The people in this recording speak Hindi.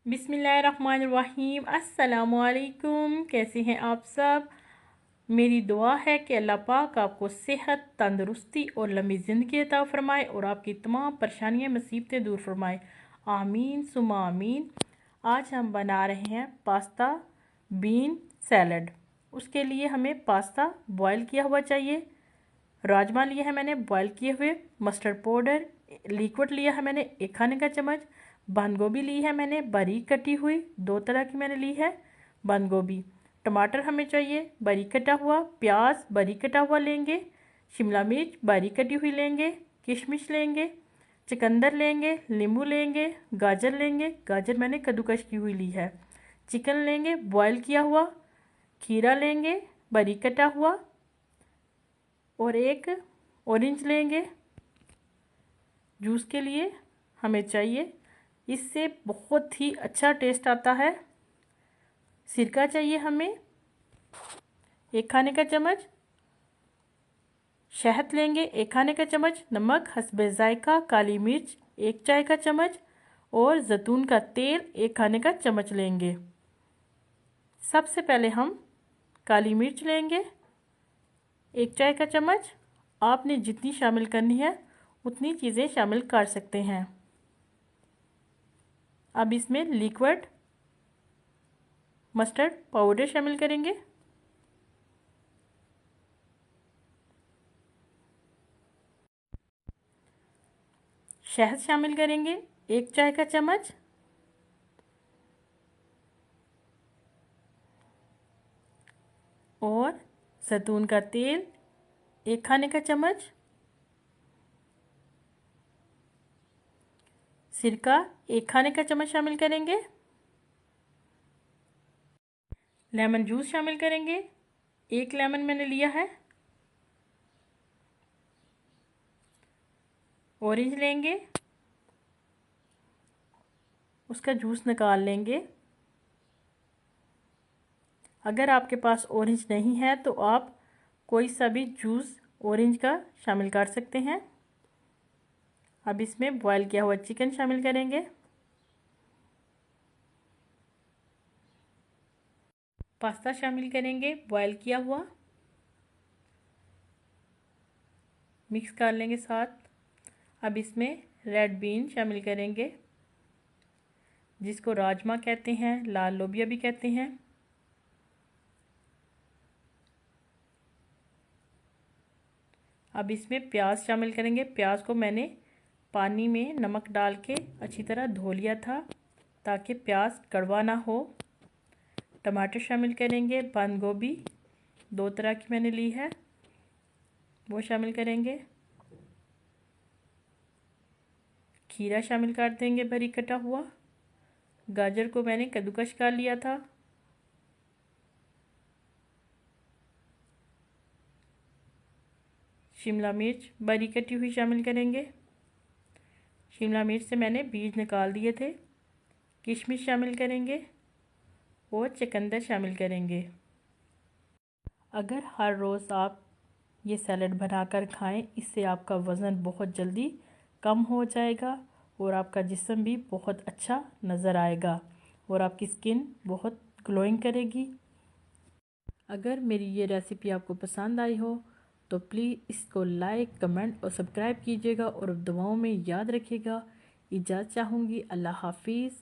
बिस्मिल्लाहिर्रहमानिर्रहीम। अस्सलामुअलैकुम। कैसे हैं आप सब। मेरी दुआ है कि अल्लाह पाक आपको सेहत, तंदुरुस्ती और लंबी ज़िंदगी अता फ़रमाए और आपकी तमाम परेशानियां मुसीबतें दूर फरमाए। आमीन सुमा आमीन। आज हम बना रहे हैं पास्ता बीन सैलड। उसके लिए हमें पास्ता बॉयल किया हुआ चाहिए, राजमा लिए हैं मैंने बॉयल किए हुए, मस्टर्ड पाउडर लिक्विड लिया है मैंने 1 खाने का चम्मच, बंद गोभी ली है मैंने बारीक कटी हुई, 2 तरह की मैंने ली है बंद गोभी। टमाटर हमें चाहिए बारीक कटा हुआ, प्याज बारीक कटा हुआ लेंगे, शिमला मिर्च बारीक कटी हुई लेंगे, किशमिश लेंगे, चुकंदर लेंगे, नींबू लेंगे, गाजर लेंगे, गाजर मैंने कद्दूकश की हुई ली है, चिकन लेंगे बॉयल किया हुआ, खीरा लेंगे बारीक कटा हुआ और एक ऑरेंज लेंगे। जूस के लिए हमें चाहिए, इससे बहुत ही अच्छा टेस्ट आता है। सिरका चाहिए हमें 1 खाने का चम्मच, शहद लेंगे 1 खाने का चम्मच, नमक हस्बे जायका, काली मिर्च 1 चाय का चम्मच और जैतून का तेल 1 खाने का चम्मच लेंगे। सबसे पहले हम काली मिर्च लेंगे 1 चाय का चम्मच। आपने जितनी शामिल करनी है उतनी चीज़ें शामिल कर सकते हैं। अब इसमें लिक्विड मस्टर्ड पाउडर शामिल करेंगे, शहद शामिल करेंगे 1 चाय का चम्मच, और जैतून का तेल 1 खाने का चम्मच, सिरका 1 खाने का चम्मच शामिल करेंगे, लेमन जूस शामिल करेंगे 1 लेमन मैंने लिया है, ऑरेंज लेंगे उसका जूस निकाल लेंगे। अगर आपके पास ऑरेंज नहीं है तो आप कोई सा भी जूस ऑरेंज का शामिल कर सकते हैं। अब इसमें बॉयल किया हुआ चिकन शामिल करेंगे, पास्ता शामिल करेंगे बॉयल किया हुआ, मिक्स कर लेंगे साथ। अब इसमें रेड बीन शामिल करेंगे जिसको राजमा कहते हैं, लाल लोबिया भी कहते हैं। अब इसमें प्याज शामिल करेंगे, प्याज को मैंने पानी में नमक डाल के अच्छी तरह धो लिया था ताकि प्याज कड़वा ना हो। टमाटर शामिल करेंगे, बंद गोभी 2 तरह की मैंने ली है वो शामिल करेंगे, खीरा शामिल कर देंगे बारीक कटा हुआ, गाजर को मैंने कद्दूकश कर लिया था, शिमला मिर्च बारीक कटी हुई शामिल करेंगे, शिमला मिर्च से मैंने बीज निकाल दिए थे, किशमिश शामिल करेंगे और चुकंदर शामिल करेंगे। अगर हर रोज़ आप ये सैलड बनाकर खाएं, इससे आपका वज़न बहुत जल्दी कम हो जाएगा और आपका जिस्म भी बहुत अच्छा नज़र आएगा और आपकी स्किन बहुत ग्लोइंग करेगी। अगर मेरी ये रेसिपी आपको पसंद आई हो तो प्लीज़ इसको लाइक, कमेंट और सब्सक्राइब कीजिएगा और दुआओं में याद रखिएगा। इजाज़त चाहूँगी। अल्लाह हाफिज़।